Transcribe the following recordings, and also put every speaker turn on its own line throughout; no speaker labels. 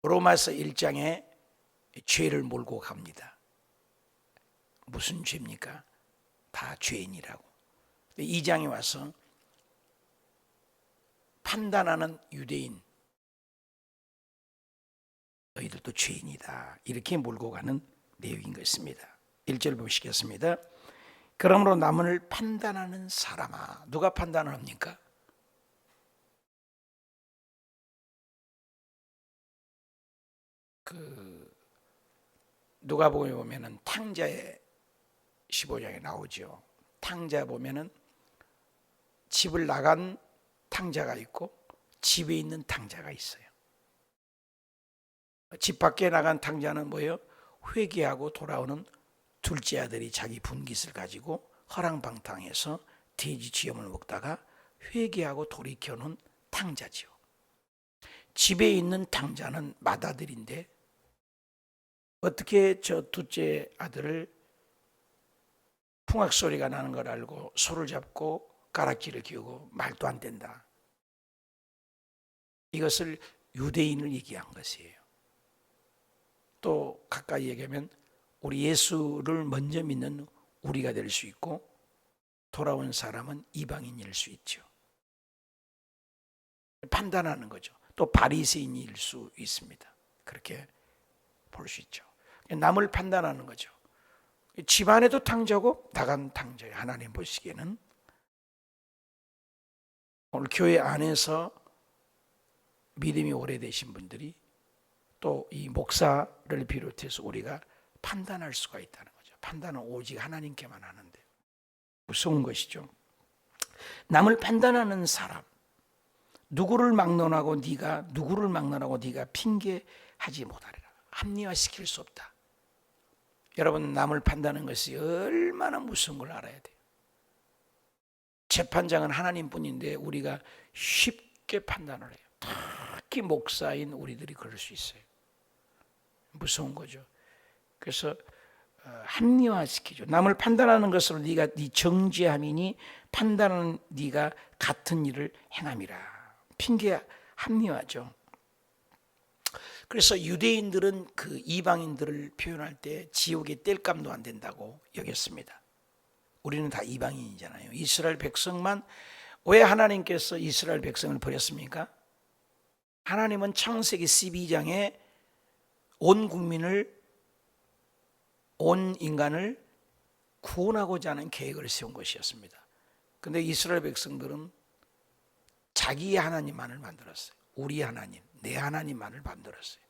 로마서 1장에 죄를 몰고 갑니다. 무슨 죄입니까? 다 죄인이라고. 2장에 와서 판단하는 유대인, 너희들도 죄인이다, 이렇게 몰고 가는 내용인 것입니다. 1절 보시겠습니다. 그러므로 남을 판단하는 사람아. 누가 판단을 합니까? 누가복음에 보면은 탕자의 15장에 나오죠. 탕자 보면은 집을 나간 탕자가 있고 집에 있는 탕자가 있어요. 집 밖에 나간 탕자는 뭐예요? 회개하고 돌아오는 둘째 아들이 자기 분깃을 가지고 허랑방탕해서 돼지 쥐염을 먹다가 회개하고 돌이켜는 탕자지요. 집에 있는 탕자는 맏아들인데 어떻게 저 둘째 아들을 풍악 소리가 나는 걸 알고 소를 잡고 가락지를 끼우고 말도 안 된다. 이것을 유대인을 얘기한 것이에요. 또 가까이 얘기하면 우리 예수를 먼저 믿는 우리가 될 수 있고 돌아온 사람은 이방인일 수 있죠. 판단하는 거죠. 또 바리새인일 수 있습니다. 그렇게 볼 수 있죠. 남을 판단하는 거죠. 집안에도 탕자고 나간 탕자예요. 하나님 보시기에는. 오늘 교회 안에서 믿음이 오래되신 분들이 또 이 목사를 비롯해서 우리가 판단할 수가 있다는 거죠. 판단은 오직 하나님께만 하는데 무서운 것이죠. 남을 판단하는 사람, 누구를 막론하고 네가 핑계하지 못하리라. 합리화시킬 수 없다. 여러분, 남을 판단하는 것이 얼마나 무서운 걸 알아야 돼요. 재판장은 하나님뿐인데 우리가 쉽게 판단을 해요. 특히 목사인 우리들이 그럴 수 있어요. 무서운 거죠. 그래서 합리화시키죠. 남을 판단하는 것으로 네가 네 정죄함이니 판단하는 네가 같은 일을 행함이라. 핑계 합리화죠. 그래서 유대인들은 그 이방인들을 표현할 때 지옥의 뗄감도 안 된다고 여겼습니다. 우리는 다 이방인이잖아요. 이스라엘 백성만, 왜 하나님께서 이스라엘 백성을 버렸습니까? 하나님은 창세기 12장에 온 국민을, 온 인간을 구원하고자 하는 계획을 세운 것이었습니다. 그런데 이스라엘 백성들은 자기의 하나님만을 만들었어요. 우리 하나님, 내 하나님만을 만들었어요.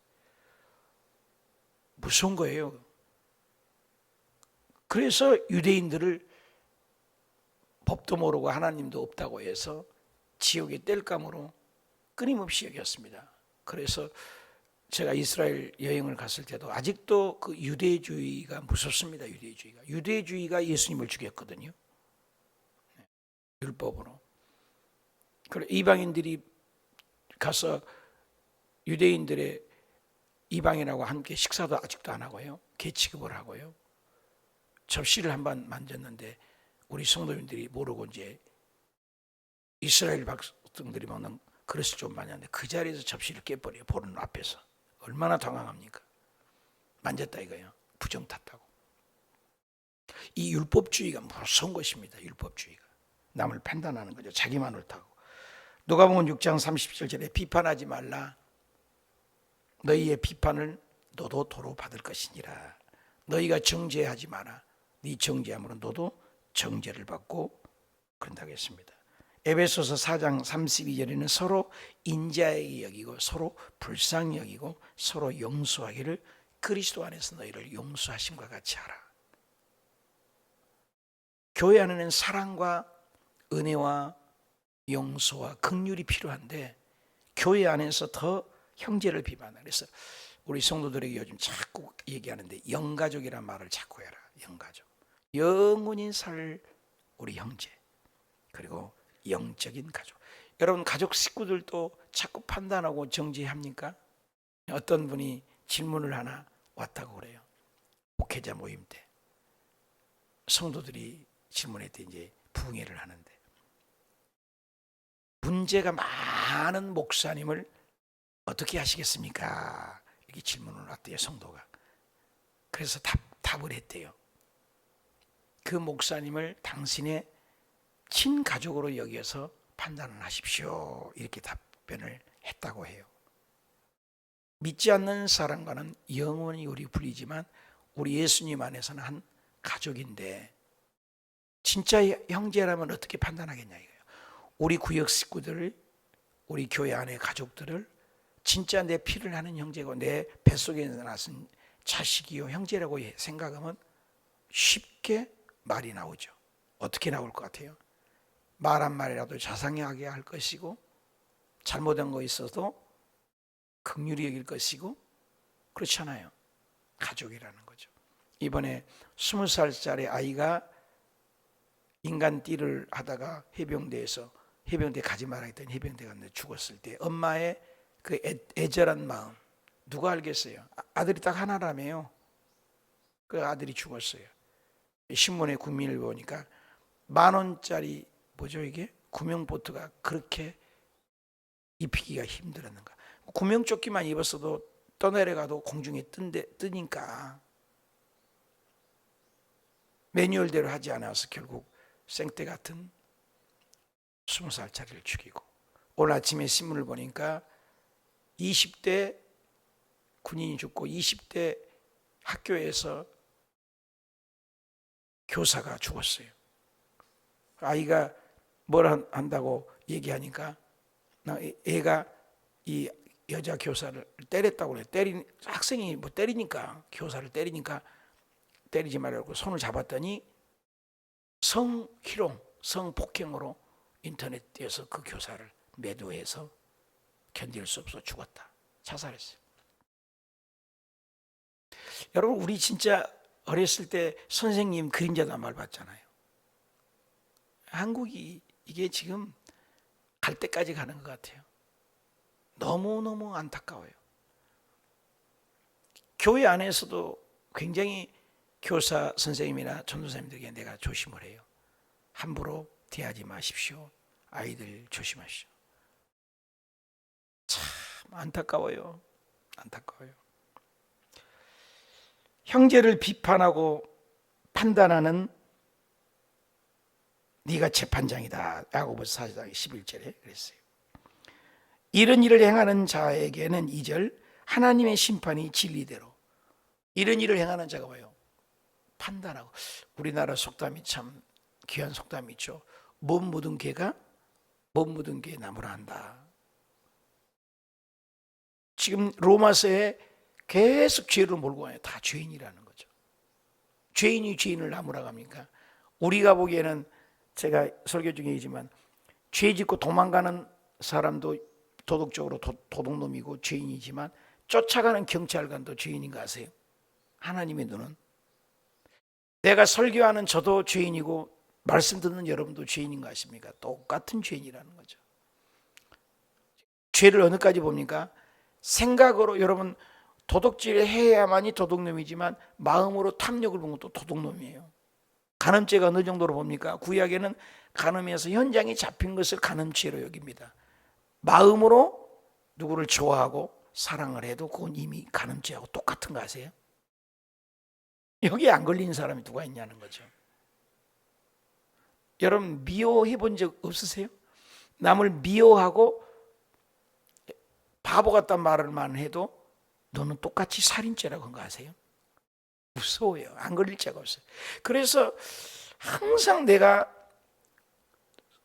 무서운 거예요. 그래서 유대인들을 법도 모르고 하나님도 없다고 해서 지옥의 뗄감으로 끊임없이 여겼습니다. 그래서 제가 이스라엘 여행을 갔을 때도 아직도 그 유대주의가 무섭습니다. 유대주의가 예수님을 죽였거든요. 율법으로. 그래, 이방인들이 가서 유대인들의 이방인하고 함께 식사도 아직도 안 하고요. 개 취급을 하고요. 접시를 한번 만졌는데 우리 성도님들이 모르고 이제 이스라엘 백성들이 먹는 그릇을 좀 만졌는데 그 자리에서 접시를 깨버려요. 보는 앞에서. 얼마나 당황합니까? 만졌다 이거예요. 부정 탔다고. 이 율법주의가 무서운 것입니다. 율법주의가. 남을 판단하는 거죠. 자기만 옳다고. 누가복음 6장 37절에 비판하지 말라. 너희의 비판을 너도 도로 받을 것이니라. 너희가 정죄하지 마라. 네 정죄함으로 너도 정죄를 받고 그런다고 했습니다. 에베소서 4장 32절에는 서로 인자하게 여기고 서로 불쌍히 여기고 서로 용서하기를 그리스도 안에서 너희를 용서하심과 같이 하라. 교회 안에는 사랑과 은혜와 용서와 긍휼이 필요한데 교회 안에서 더 형제를 비판하라. 그래서 우리 성도들에게 요즘 자꾸 얘기하는데 영가족이라는 말을 자꾸 해라. 영가족. 영원히 살 우리 형제. 그리고 영적인 가족. 여러분, 가족 식구들도 자꾸 판단하고 정죄합니까? 어떤 분이 질문을 하나 왔다고 그래요. 목회자 모임 때 성도들이 질문했더니 이제 부흥회를 하는데 문제가 많은 목사님을 어떻게 하시겠습니까? 이렇게 질문을 왔대요, 성도가. 그래서 답을 했대요. 그 목사님을 당신의 친가족으로 여겨서 판단을 하십시오. 이렇게 답변을 했다고 해요. 믿지 않는 사람과는 영원히 우리 불리지만 우리 예수님 안에서는 한 가족인데 진짜 형제라면 어떻게 판단하겠냐 이거예요. 우리 구역 식구들을, 우리 교회 안의 가족들을 진짜 내 피를 나는 형제고 내 뱃속에서 나선 자식이요 형제라고 생각하면 쉽게 말이 나오죠. 어떻게 나올 것 같아요? 말 한마디라도 자상하게 할 것이고 잘못한 거 있어도 긍휼히 여길 것이고 그렇잖아요. 가족이라는 거죠. 이번에 20살짜리 아이가 인간띠를 하다가 해병대 가지 말라 했더니 해병대 갔는데 죽었을 때 엄마의 그 애절한 마음 누가 알겠어요? 아들이 딱 하나라며요. 그 아들이 죽었어요. 신문에 국민을 보니까 10,000원짜리 뭐죠 이게? 구명보트가 그렇게 입히기가 힘들었는가. 구명조끼만 입었어도 떠내려가도 공중에 뜨니까 매뉴얼대로 하지 않아서 결국 생떼 같은 20살짜리를 죽이고, 오늘 아침에 신문을 보니까 20대 군인이 죽고 20대 학교에서 교사가 죽었어요. 아이가 뭘 한다고 얘기하니까 애가 이 여자 교사를 때렸다고 그래. 학생이 뭐 때리니까, 교사를 때리니까 때리지 말라고 손을 잡았더니 성희롱, 성폭행으로 인터넷에서 그 교사를 매도해서 견딜 수 없어 죽었다. 자살했어요. 여러분, 우리 진짜 어렸을 때 선생님 그림자도 말 봤잖아요. 한국이 이게 지금 갈 때까지 가는 것 같아요. 너무너무 안타까워요. 교회 안에서도 굉장히 교사 선생님이나 전도사님들에게 내가 조심을 해요. 함부로 대하지 마십시오. 아이들 조심하시오. 참 안타까워요. 안타까워요. 형제를 비판하고 판단하는 네가 재판장이다. 야고보서 4장 11절에 그랬어요. 이런 일을 행하는 자에게는 2절 하나님의 심판이 진리대로. 이런 일을 행하는 자가 뭐예요? 판단하고. 우리나라 속담이 참 귀한 속담이 있죠. 못 묻은 개가 못 묻은 개 나무라 한다. 지금 로마서에 계속 죄를 몰고 와요. 다 죄인이라는 거죠. 죄인이 죄인을 나무라고 합니까? 우리가 보기에는, 제가 설교 중에 있지만, 죄 짓고 도망가는 사람도 도덕적으로 도둑놈이고 죄인이지만 쫓아가는 경찰관도 죄인인 거 아세요? 하나님의 눈은. 내가 설교하는 저도 죄인이고 말씀 듣는 여러분도 죄인인 거 아십니까? 똑같은 죄인이라는 거죠. 죄를 어느까지 봅니까? 생각으로. 여러분, 도둑질을 해야만이 도둑놈이지만 마음으로 탐욕을 보면 또 도둑놈이에요. 간음죄가 어느 정도로 봅니까? 구약에는 간음에서 현장에 잡힌 것을 간음죄로 여깁니다. 마음으로 누구를 좋아하고 사랑을 해도 그건 이미 간음죄하고 똑같은 거 아세요? 여기에 안 걸린 사람이 누가 있냐는 거죠. 여러분, 미워해 본 적 없으세요? 남을 미워하고 바보 같단 말을만 해도 너는 똑같이 살인죄라고 한 거 아세요? 무서워요. 안 걸릴 죄가 없어요. 그래서 항상 내가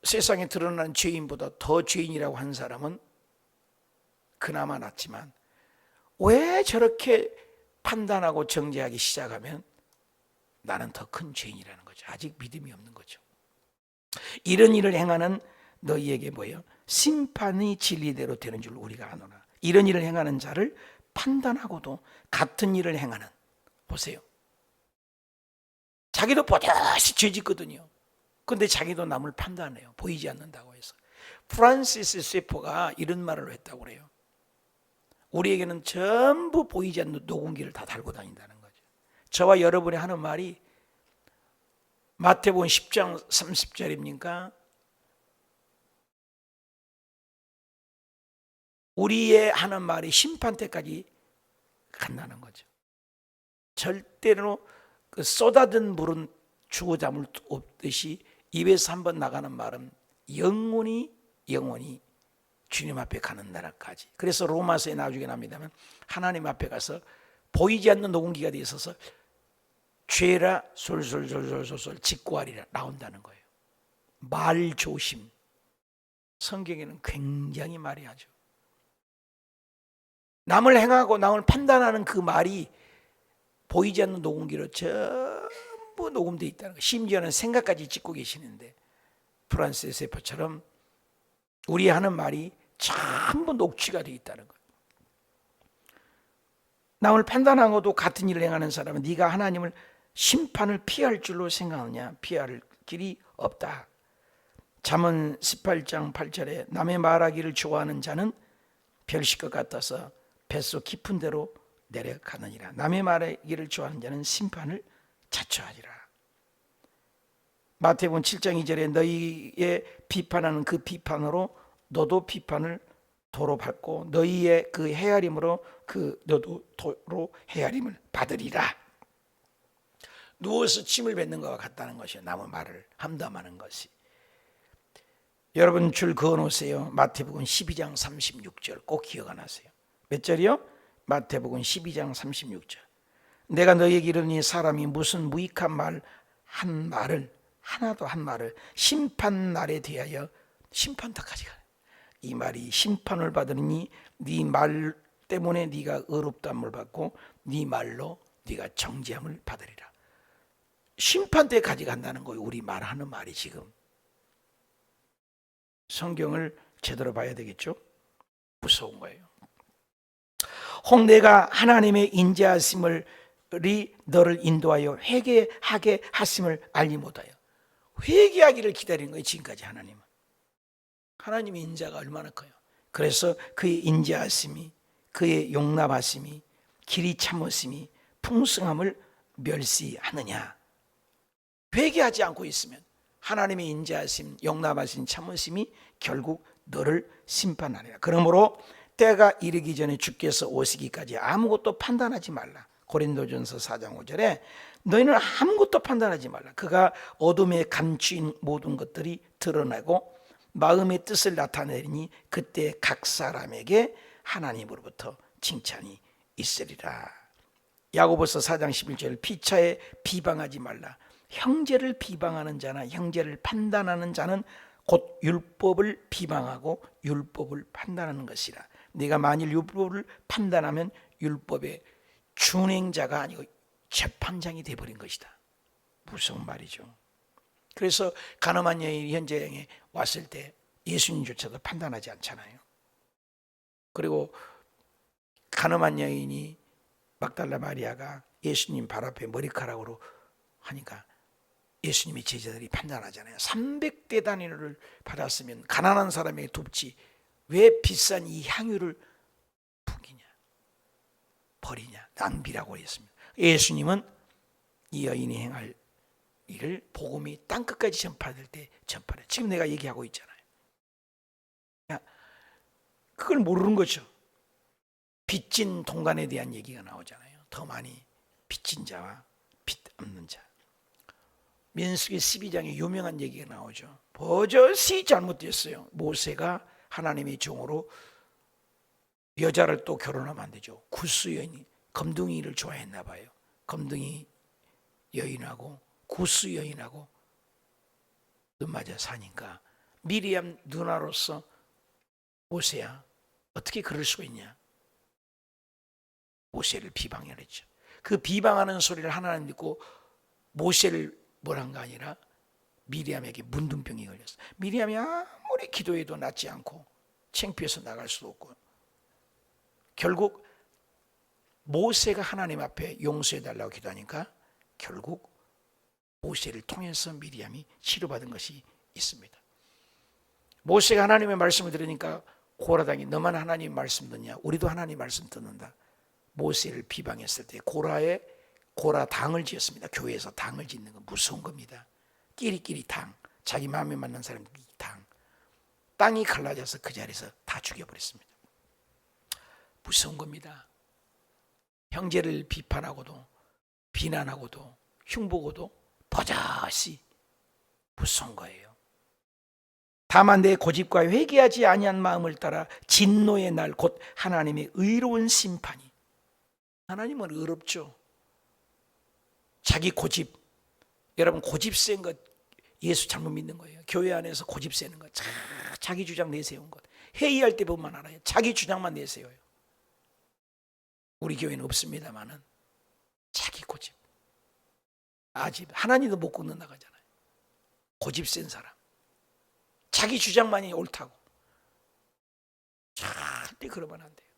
세상에 드러나는 죄인보다 더 죄인이라고 한 사람은 그나마 낫지만, 왜 저렇게 판단하고 정죄하기 시작하면 나는 더 큰 죄인이라는 거죠. 아직 믿음이 없는 거죠. 이런 일을 행하는 너희에게 뭐예요? 심판이 진리대로 되는 줄 우리가 아노라. 이런 일을 행하는 자를 판단하고도 같은 일을 행하는, 보세요. 자기도 버젓이 죄 짓거든요. 근데 자기도 남을 판단해요. 보이지 않는다고 해서. 프란시스 세포가 이런 말을 했다고 그래요. 우리에게는 전부 보이지 않는 녹음기를 다 달고 다닌다는 거죠. 저와 여러분이 하는 말이 마태복음 10장 30절입니까? 우리의 하는 말이 심판 때까지 간다는 거죠. 절대로 그 쏟아든 물은 주고 잠을 없듯이 입에서 한번 나가는 말은 영원히 주님 앞에 가는 나라까지. 그래서 로마서에 나중에 납니다만 하나님 앞에 가서 보이지 않는 녹음기가 되어 있어서 죄라 솔솔솔솔솔 직구하리라 나온다는 거예요. 말 조심. 성경에는 굉장히 말이 하죠. 남을 행하고 남을 판단하는 그 말이 보이지 않는 녹음기로 전부 녹음되어 있다는 거예요. 심지어는 생각까지 찍고 계시는데 프란시스 세포처럼 우리 하는 말이 전부 녹취가 되어 있다는 거예요. 남을 판단하고도 같은 일을 행하는 사람은 네가 하나님을 심판을 피할 줄로 생각하느냐? 피할 길이 없다. 잠언 18장 8절에 남의 말하기를 좋아하는 자는 별식것 같아서 뱃속 깊은 데로 내려가느니라. 남의 말하기를 좋아하는 자는 심판을 자초하리라. 마태복음 7장 2절에 너희의 비판하는 그 비판으로 너도 비판을 도로 받고 너희의 그 헤아림으로 너도 도로 헤아림을 받으리라. 누워서 침을 뱉는 것과 같다는 것이에요. 남의 말을 함담하는 것이. 여러분 줄 그어놓으세요. 마태복음 12장 36절 꼭 기억하세요. 몇 절이요? 마태복음 12장 36절. 내가 너희에게 이르니 사람이 무슨 무익한 말 한 말을 하나도 한 말을 심판 날에 대하여 심판터까지 가요. 이 말이 심판을 받으니 네 말 때문에 네가 의롭다함을 받고 네 말로 네가 정죄함을 받으리라. 심판대에 가져간다는 거예요. 우리 말하는 말이 지금. 성경을 제대로 봐야 되겠죠? 무서운 거예요. 혹 내가 하나님의 인자하심을 너를 인도하여 회개하게 하심을 알지 못하여. 회개하기를 기다리는 거예요. 지금까지 하나님은. 하나님의 인자가 얼마나 커요. 그래서 그의 인자하심이, 그의 용납하심이, 길이 참으심이, 풍성함을 멸시하느냐. 회개하지 않고 있으면 하나님의 인자하심, 용납하심, 참으심이 결국 너를 심판하리라. 그러므로 때가 이르기 전에 주께서 오시기까지 아무것도 판단하지 말라. 고린도전서 4장 5절에 너희는 아무것도 판단하지 말라. 그가 어둠에 감추인 모든 것들이 드러나고 마음의 뜻을 나타내리니 그때 각 사람에게 하나님으로부터 칭찬이 있으리라. 야고보서 4장 11절 피차에 비방하지 말라. 형제를 비방하는 자나 형제를 판단하는 자는 곧 율법을 비방하고 율법을 판단하는 것이라. 네가 만일 율법을 판단하면 율법의 준행자가 아니고 재판장이 되어버린 것이다. 무서운 말이죠. 그래서 가늠한 여인이 현장에 왔을 때 예수님조차도 판단하지 않잖아요. 그리고 가늠한 여인이 막달라 마리아가 예수님 발 앞에 머리카락으로 하니까 예수님의 제자들이 판단하잖아요. 300대 단위를 받았으면 가난한 사람에게 돕지 왜 비싼 이 향유를 풍기냐, 버리냐, 낭비라고 했습니다. 예수님은 이 여인이 행할 일을 복음이 땅끝까지 전파될 때 전파해. 지금 내가 얘기하고 있잖아요. 그걸 모르는 거죠. 빚진 동간에 대한 얘기가 나오잖아요. 더 많이 빚진 자와 빚 없는 자. 민수기 12장에 유명한 얘기가 나오죠. 버젓이 잘못됐어요. 모세가 하나님의 종으로 여자를 또 결혼하면 안 되죠. 구스 여인이 검둥이를 좋아했나 봐요. 검둥이 여인하고 구스 여인하고 눈맞아 사니까 미리암 누나로서 모세야 어떻게 그럴 수가 있냐. 모세를 비방했죠. 그 비방하는 소리를 하나님 듣고 모세를 뭐란 거 아니라 미리암에게 문둥병이 걸렸어. 미리암이 아무리 기도해도 낫지 않고 창피해서 나갈 수도 없고 결국 모세가 하나님 앞에 용서해달라고 기도하니까 결국 모세를 통해서 미리암이 치료받은 것이 있습니다. 모세가 하나님의 말씀을 들으니까 고라당이 너만 하나님 말씀 듣냐? 우리도 하나님 말씀 듣는다. 모세를 비방했을 때 고라 당을 지었습니다. 교회에서 당을 짓는 건 무서운 겁니다. 끼리끼리 당, 자기 마음에 맞는 사람끼리 당. 땅이 갈라져서 그 자리에서 다 죽여버렸습니다. 무서운 겁니다. 형제를 비판하고도 비난하고도 흉보고도 버젓이 무서운 거예요. 다만 내 고집과 회개하지 아니한 마음을 따라 진노의 날 곧 하나님의 의로운 심판이, 하나님은 의롭죠. 자기 고집, 여러분 고집 센 것 예수 잘못 믿는 거예요. 교회 안에서 고집 세는 것, 자기 주장 내세운 것, 회의할 때 보면 알아요. 자기 주장만 내세워요. 우리 교회는 없습니다만은 자기 고집, 아집 하나님도 못 꺾는다고 하잖아요. 고집 센 사람, 자기 주장만이 옳다고. 절대 그러면 안 돼요.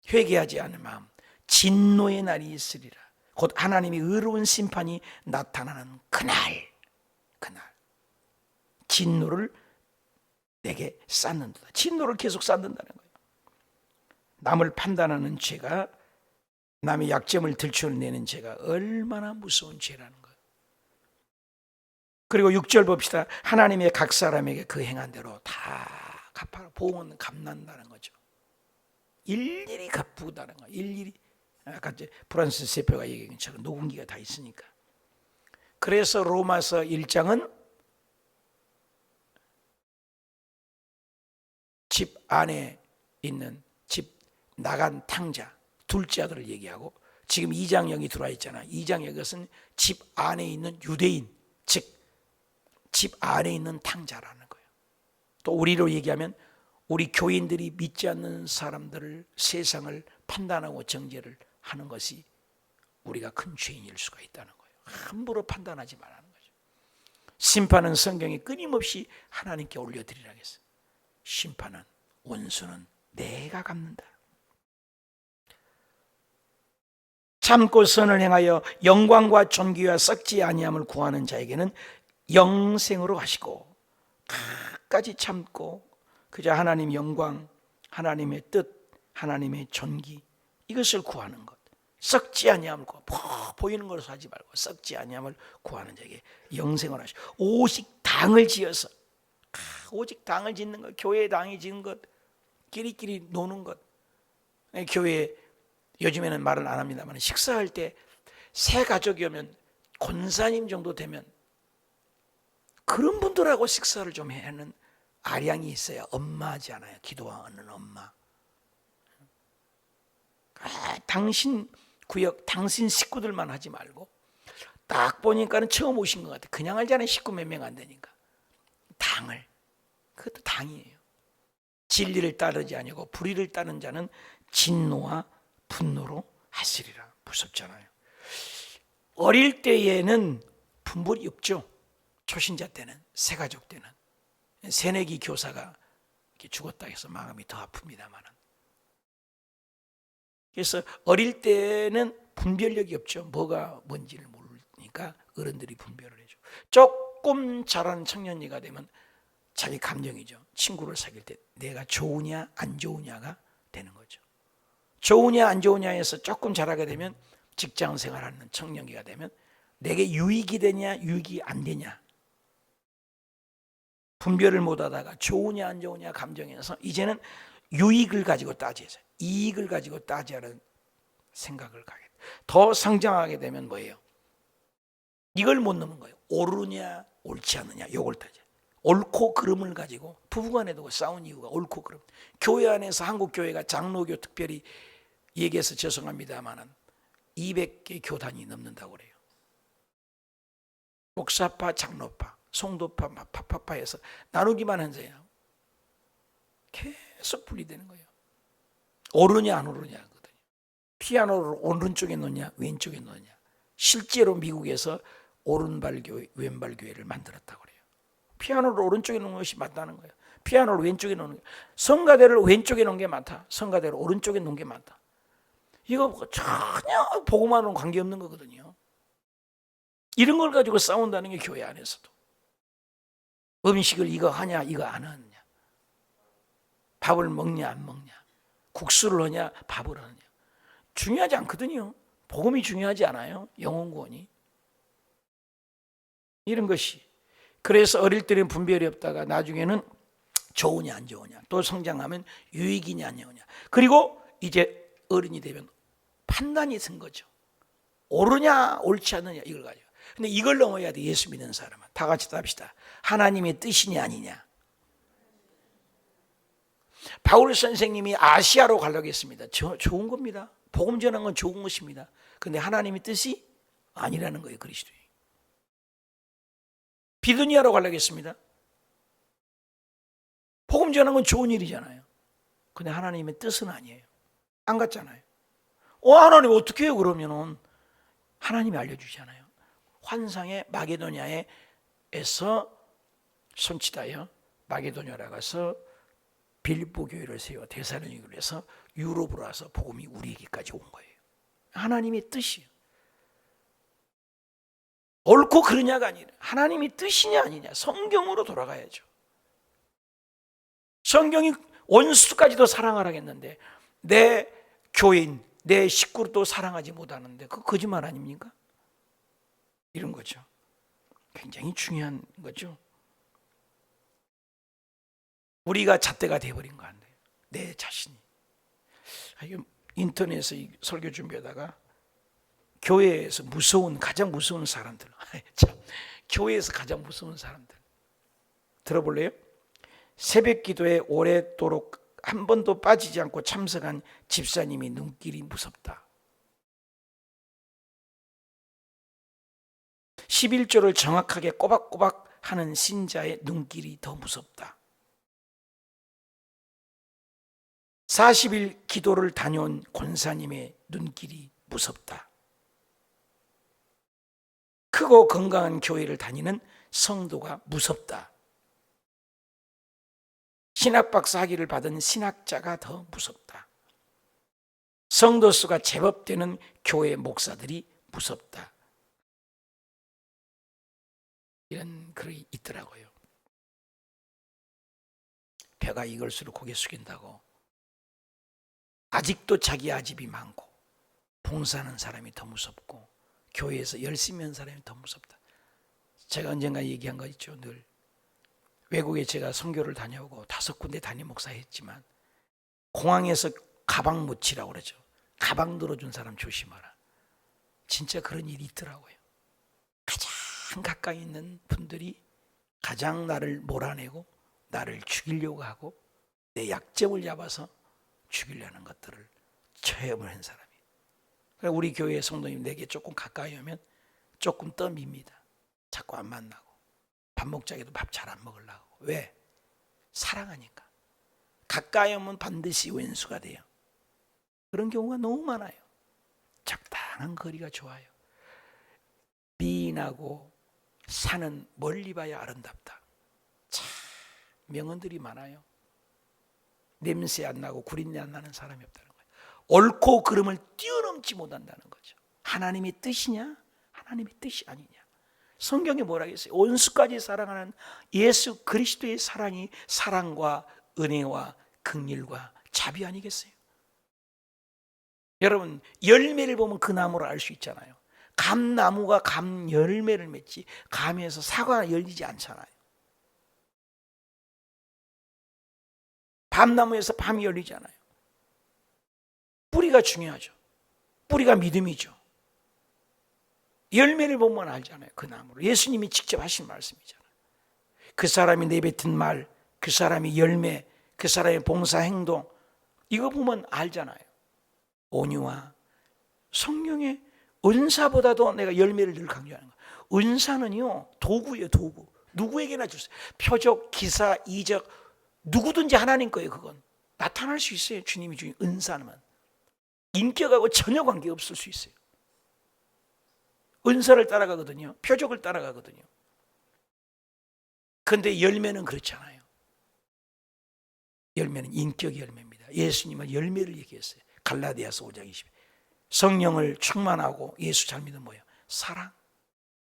회개하지 않은 마음, 진노의 날이 있으리라. 곧 하나님의 의로운 심판이 나타나는 그날 진노를 내게 쌓는다. 진노를 계속 쌓는다는 거예요. 남을 판단하는 죄가, 남의 약점을 들춰내는 죄가 얼마나 무서운 죄라는 거예요. 그리고 6절 봅시다. 하나님의 각 사람에게 그 행한 대로 다 갚아, 보응은 갚는다는 거죠. 일일이 갚는다는 거예요. 일일이. 아까 이제 프란스 세표가 얘기한 것처럼 녹음기가 다 있으니까. 그래서 로마서 1장은 집 안에 있는, 집 나간 탕자 둘째 아들을 얘기하고, 지금 2장 여기 들어와 있잖아. 2장 여기는 집 안에 있는 유대인, 즉 집 안에 있는 탕자라는 거예요. 또 우리로 얘기하면 우리 교인들이 믿지 않는 사람들을, 세상을 판단하고 정죄를 하는 것이 우리가 큰 죄인일 수가 있다는 거예요. 함부로 판단하지 말라는 거죠. 심판은 성경에 끊임없이 하나님께 올려드리라고 했어요. 심판은, 원수는 내가 갚는다. 참고 선을 행하여 영광과 존귀와 썩지 아니함을 구하는 자에게는 영생으로 하시고, 끝까지 참고 그저 하나님 영광, 하나님의 뜻, 하나님의 존귀, 이것을 구하는 것. 썩지 아니함을 구하, 보이는 것으로 하지 말고 썩지 아니함을 구하는 자에게 영생을 하시고, 오직 당을 지어서, 오직 당을 짓는 것, 교회에 당이 짓는 것, 끼리끼리 노는 것. 교회에 요즘에는 말을 안 합니다만, 식사할 때 새 가족이 오면 권사님 정도 되면 그런 분들하고 식사를 좀 하는 아량이 있어야 엄마지 않아요. 기도하는 엄마. 당신 구역, 당신 식구들만 하지 말고, 딱 보니까는 처음 오신 것 같아. 그냥 알잖아요. 식구 몇 명 안 되니까. 당을, 그것도 당이에요. 진리를 따르지 아니고 불의를 따르는 자는 진노와 분노로 하시리라. 무섭잖아요. 어릴 때에는 분별이 없죠. 초신자 때는, 새가족 때는. 새내기 교사가 이렇게 죽었다 해서 마음이 더 아픕니다만, 그래서 어릴 때는 분별력이 없죠. 뭐가 뭔지를 모르니까 어른들이 분별을 해줘. 조금 자란 청년이가 되면 자기 감정이죠. 친구를 사귈 때 내가 좋으냐 안 좋으냐가 되는 거죠. 좋으냐 안 좋으냐에서 조금 자라게 되면, 직장 생활하는 청년기가 되면 내게 유익이 되냐 유익이 안 되냐, 분별을 못하다가 좋으냐 안 좋으냐 감정에서 이제는 유익을 가지고 따져서, 이익을 가지고 따지하는 생각을 가게 돼. 더 성장하게 되면 뭐예요? 이걸 못 넘은 거예요. 옳으냐 옳지 않느냐, 요걸 따져. 옳고 그름을 가지고 부부간에도 싸운 이유가 옳고 그름. 교회 안에서 한국교회가 장로교 특별히 얘기해서 죄송합니다만은 200개 교단이 넘는다고 그래요. 목사파, 장로파, 송도파, 파파파에서 나누기만 한 거예요. 계속 분리되는 거예요. 옳으냐 안 옳으냐 거든요. 피아노를 오른쪽에 놓냐 왼쪽에 놓냐. 실제로 미국에서 오른발 교회, 왼발 교회를 만들었다고 그래요. 피아노를 오른쪽에 놓는 것이 맞다는 거예요. 피아노를 왼쪽에 놓는, 성가대를 왼쪽에 놓은 게 많다, 성가대를 오른쪽에 놓은 게 많다. 이거 전혀 복음하고는 관계없는 거거든요. 이런 걸 가지고 싸운다는 게 교회 안에서도. 음식을 이거 하냐 이거 안 하느냐, 밥을 먹냐 안 먹냐, 국수를 하냐 밥을 하느냐, 중요하지 않거든요. 복음이 중요하지 않아요. 영혼 구원이. 이런 것이. 그래서 어릴 때는 분별이 없다가 나중에는 좋으냐 안 좋으냐, 또 성장하면 유익이냐 안 좋으냐, 그리고 이제 어른이 되면 판단이 든 거죠. 옳으냐 옳지 않느냐 이걸 가지고. 근데 이걸 넘어야 돼. 예수 믿는 사람은. 다 같이 답시다. 하나님의 뜻이냐 아니냐. 바울 선생님이 아시아로 가려고 했습니다. 좋은 겁니다. 복음 전하는 건 좋은 것입니다. 근데 하나님의 뜻이 아니라는 거예요. 그리스도의. 비두니아로 가려고 했습니다. 복음 전하는 건 좋은 일이잖아요. 근데 하나님의 뜻은 아니에요. 안 갔잖아요. 하나님 어떻게 해요? 그러면은 하나님이 알려주잖아요. 환상의 마게도냐에서 손치다요. 마게도냐로 가서 빌립보 교회를 세워 데살로니가를 해서 유럽으로 와서 복음이 우리에게까지 온 거예요. 하나님의 뜻이에요. 옳고 그르냐가 아니라 하나님의 뜻이냐 아니냐. 성경으로 돌아가야죠. 성경이 원수까지도 사랑하라고 했는데 내 교인, 내 식구를 또 사랑하지 못하는데 그거 거짓말 아닙니까? 이런 거죠. 굉장히 중요한 거죠. 우리가 잣대가 되어버린 거 안 돼요. 내 자신이. 인터넷에서 설교 준비하다가 교회에서 가장 무서운 사람들. 참, 교회에서 가장 무서운 사람들. 들어볼래요? 새벽 기도에 오랫도록 한 번도 빠지지 않고 참석한 집사님이 눈길이 무섭다. 11조를 정확하게 꼬박꼬박 하는 신자의 눈길이 더 무섭다. 40일 기도를 다녀온 권사님의 눈길이 무섭다. 크고 건강한 교회를 다니는 성도가 무섭다. 신학박사 학위를 받은 신학자가 더 무섭다. 성도 수가 제법 되는 교회 목사들이 무섭다. 이런 글이 있더라고요. 배가 익을수록 고개 숙인다고. 아직도 자기 아집이 많고 봉사하는 사람이 더 무섭고 교회에서 열심히 하는 사람이 더 무섭다. 제가 언젠가 얘기한 거 있죠. 늘 외국에 제가 선교를 다녀오고 5군데 담임 목사했지만 공항에서 가방 묻히라고 그러죠. 가방 들어준 사람 조심하라. 진짜 그런 일이 있더라고요. 가장 가까이 있는 분들이 가장 나를 몰아내고 나를 죽이려고 하고 내 약점을 잡아서 죽이려는 것들을 체험을 한 사람이에요. 우리 교회 성도님 내게 조금 가까이 오면 조금 떠밉니다. 자꾸 안 만나고 밥 먹자기도 밥 잘 안 먹으려고. 왜? 사랑하니까. 가까이 오면 반드시 왼수가 돼요. 그런 경우가 너무 많아요. 적당한 거리가 좋아요. 미인하고 산은 멀리 봐야 아름답다. 참 명언들이 많아요. 냄새 안 나고 구린내 안 나는 사람이 없다는 거예요. 옳고 그름을 뛰어넘지 못한다는 거죠. 하나님의 뜻이냐? 하나님의 뜻이 아니냐? 성경에 뭐라고 했어요? 온수까지 사랑하는 예수 그리스도의 사랑이 사랑과 은혜와 긍휼과 자비 아니겠어요? 여러분 열매를 보면 그 나무를 알 수 있잖아요. 감나무가 감 열매를 맺지 감에서 사과가 열리지 않잖아요. 밤나무에서 밤이 열리잖아요. 뿌리가 중요하죠. 뿌리가 믿음이죠. 열매를 보면 알잖아요. 그 나무를. 예수님이 직접 하신 말씀이잖아요. 그 사람이 내뱉은 말, 그 사람이 열매, 그 사람의 봉사 행동 이거 보면 알잖아요. 온유와 성령의 은사보다도 내가 열매를 늘 강조하는 거예요. 은사는요 도구예요. 도구. 누구에게나 줄 수 있어요. 표적, 기사, 이적 누구든지 하나님 거예요. 그건 나타날 수 있어요. 주님이 주신 은사는 인격하고 전혀 관계없을 수 있어요. 은사를 따라가거든요. 표적을 따라가거든요. 그런데 열매는 그렇잖아요. 열매는 인격의 열매입니다. 예수님은 열매를 얘기했어요. 갈라디아서 5장 20. 성령을 충만하고 예수 잘 믿으면 뭐예요? 사랑,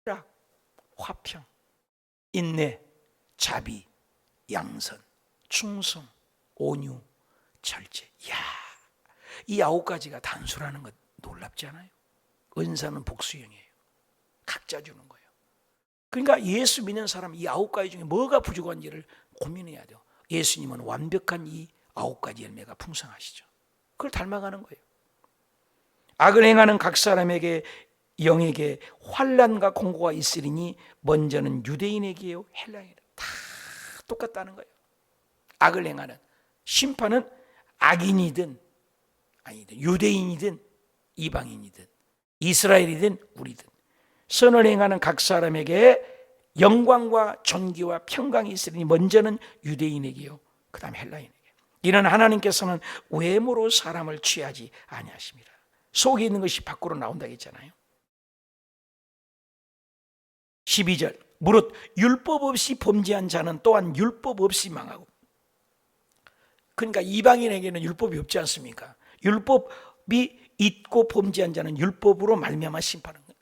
희락, 화평, 인내, 자비, 양선, 충성, 온유, 절제. 이야, 이 9가지가 단수라는 것 놀랍지 않아요? 은사는 복수형이에요. 각자 주는 거예요. 그러니까 예수 믿는 사람 이 9가지 중에 뭐가 부족한지를 고민해야 돼요. 예수님은 완벽한 이 9가지 열매가 풍성하시죠. 그걸 닮아가는 거예요. 악을 행하는 각 사람에게 영에게 환난과 공고가 있으리니 먼저는 유대인에게요 헬라인에게 다 똑같다는 거예요. 악을 행하는 심판은 악인이든 아니든 유대인이든 이방인이든 이스라엘이든 우리든 선을 행하는 각 사람에게 영광과 존귀와 평강이 있으리니 먼저는 유대인에게요 그 다음 헬라인에게. 이는 하나님께서는 외모로 사람을 취하지 아니하십니다. 속에 있는 것이 밖으로 나온다고 했잖아요. 12절 무릇 율법 없이 범죄한 자는 또한 율법 없이 망하고. 그러니까 이방인에게는 율법이 없지 않습니까? 율법이 있고 범죄한 자는 율법으로 말미암아 심판하는 거예요.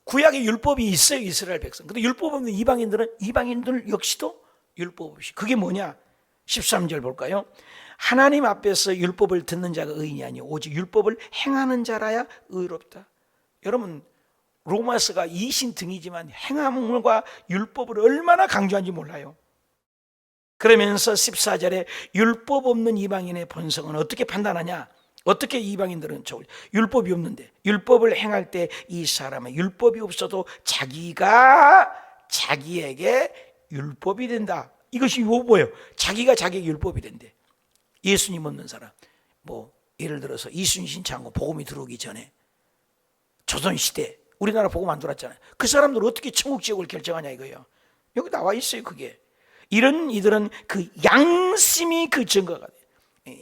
구약에 율법이 있어요, 이스라엘 백성. 근데 율법 없는 이방인들 역시도 율법 없이. 그게 뭐냐? 13절 볼까요? 하나님 앞에서 율법을 듣는 자가 의인이 아니요 오직 율법을 행하는 자라야 의롭다. 여러분, 로마서가 이신등이지만 행함과 율법을 얼마나 강조한지 몰라요. 그러면서 14절에 율법 없는 이방인의 본성은 어떻게 판단하냐? 어떻게 이방인들은 율법이 없는데 율법을 행할 때 이 사람은 율법이 없어도 자기가 자기에게 율법이 된다. 이것이 뭐예요? 자기가 자기에게 율법이 된대. 예수님 없는 사람, 뭐 예를 들어서 이순신 장군 복음이 들어오기 전에 조선시대 우리나라 복음 안 들어왔잖아요. 그 사람들 어떻게 천국 지옥을 결정하냐 이거예요. 여기 나와 있어요. 그게 이런 이들은 그 양심이 그 증거가 돼요.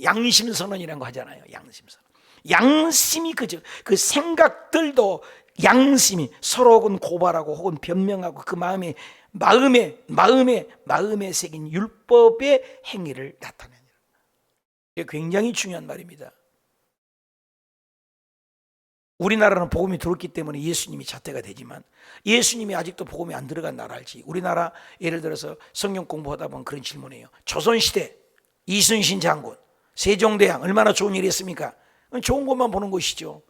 양심선언이라는 거 하잖아요. 양심선언. 양심이 그 생각들도 양심이 서로 혹은 고발하고 혹은 변명하고 그 마음에 새긴 율법의 행위를 나타내는. 이게 굉장히 중요한 말입니다. 우리나라는 복음이 들어왔기 때문에 예수님이 잣대가 되지만 예수님이 아직도 복음이 안 들어간 나라일지. 우리나라 예를 들어서 성경 공부하다 보면 그런 질문이에요. 조선시대 이순신 장군, 세종대왕 얼마나 좋은 일이 했습니까? 좋은 것만 보는 것이죠.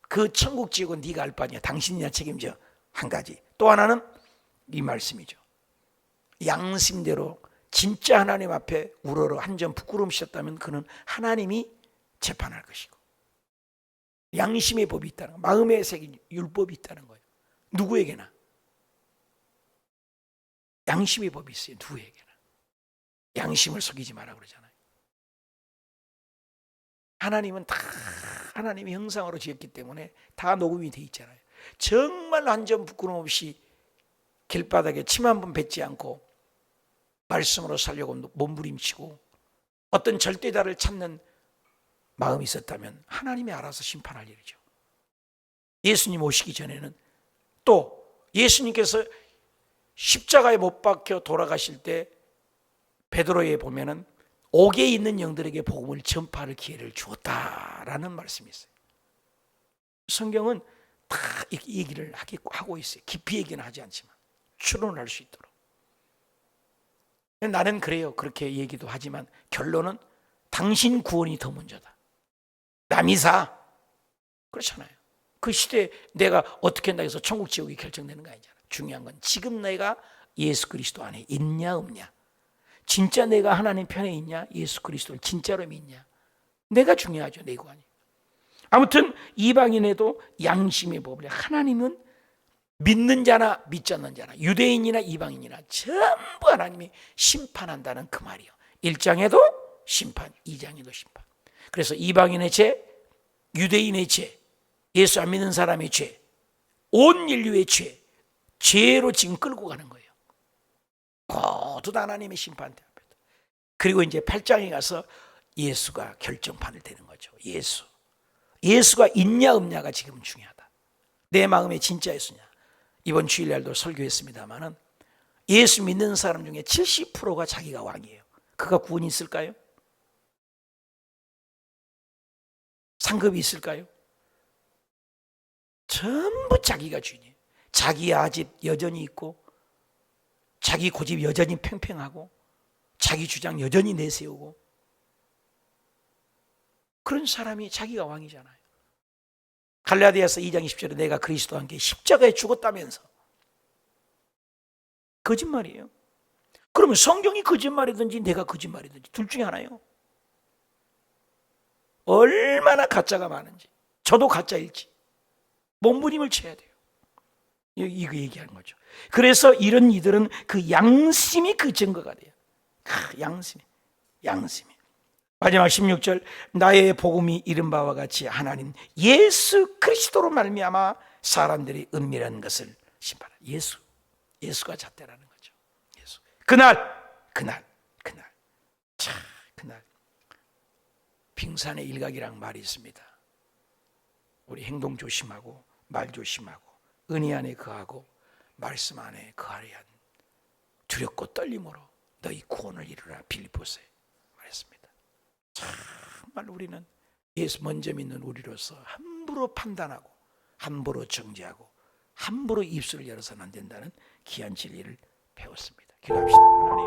그 천국 지옥은 네가 알 바냐. 당신이나 책임져. 한 가지. 또 하나는 이 말씀이죠. 양심대로 진짜 하나님 앞에 우러러 한 점 부끄러움 씻었다면 그는 하나님이 재판할 것이고 양심의 법이 있다는 거, 마음에 새긴 율법이 있다는 거예요. 누구에게나 양심의 법이 있어요. 누구에게나 양심을 속이지 마라 그러잖아요. 하나님은 다 하나님의 형상으로 지었기 때문에 다 녹음이 돼 있잖아요. 정말 한 점 부끄러움 없이 길바닥에 침 한 번 뱉지 않고 말씀으로 살려고 몸부림치고 어떤 절대다를 찾는 마음이 있었다면 하나님이 알아서 심판할 일이죠. 예수님 오시기 전에는 또 예수님께서 십자가에 못 박혀 돌아가실 때 베드로에 보면은 옥에 있는 영들에게 복음을 전파할 기회를 주었다라는 말씀이 있어요. 성경은 다 얘기를 하고 있어요. 깊이 얘기는 하지 않지만 추론할 수 있도록. 나는 그래요. 그렇게 얘기도 하지만 결론은 당신 구원이 더 먼저다. 남이사 그렇잖아요. 그 시대에 내가 어떻게 한다 해서 천국 지옥이 결정되는 거 아니잖아. 중요한 건 지금 내가 예수 그리스도 안에 있냐 없냐. 진짜 내가 하나님 편에 있냐, 예수 그리스도를 진짜로 믿냐. 내가 중요하죠. 내 구원이. 아무튼 이방인에도 양심의 법을 하나님은 믿는 자나 믿지 않는 자나 유대인이나 이방인이나 전부 하나님이 심판한다는 그 말이요. 1장에도 심판, 2장에도 심판. 그래서 이방인의 죄, 유대인의 죄, 예수 안 믿는 사람의 죄, 온 인류의 죄로 지금 끌고 가는 거예요. 모두 다 하나님의 심판대 앞에. 그리고 이제 8장에 가서 예수가 결정판을 대는 거죠. 예수가 있냐 없냐가 지금 중요하다. 내 마음에 진짜 예수냐. 이번 주일날도 설교했습니다마는 예수 믿는 사람 중에 70%가 자기가 왕이에요. 그가 구원이 있을까요? 상급이 있을까요? 전부 자기가 주인이에요. 자기 아집 여전히 있고 자기 고집 여전히 팽팽하고 자기 주장 여전히 내세우고 그런 사람이 자기가 왕이잖아요. 갈라디아서 2장 20절에 내가 그리스도와 함께 십자가에 죽었다면서 거짓말이에요. 그러면 성경이 거짓말이든지 내가 거짓말이든지 둘 중에 하나예요. 얼마나 가짜가 많은지. 저도 가짜일지 몸부림을 쳐야 돼요. 이거 얘기하는 거죠. 그래서 이런 이들은 그 양심이 그 증거가 돼요. 양심이. 마지막 16절, 나의 복음이 이른 바와 같이 하나님 예수 그리스도로 말미암아 사람들이 은밀한 것을 심판하라. 예수가 잣대라는 거죠. 예수. 그날 빙산의 일각이란 말이 있습니다. 우리 행동 조심하고 말 조심하고 은혜 안에 거하고 말씀 안에 거하려 한 두렵고 떨림으로 너희 구원을 이루라. 빌립보서에 말했습니다. 정말 우리는 예수 먼저 믿는 우리로서 함부로 판단하고 함부로 정죄하고 함부로 입술을 열어서는 안 된다는 귀한 진리를 배웠습니다. 기도합시다. 하나님,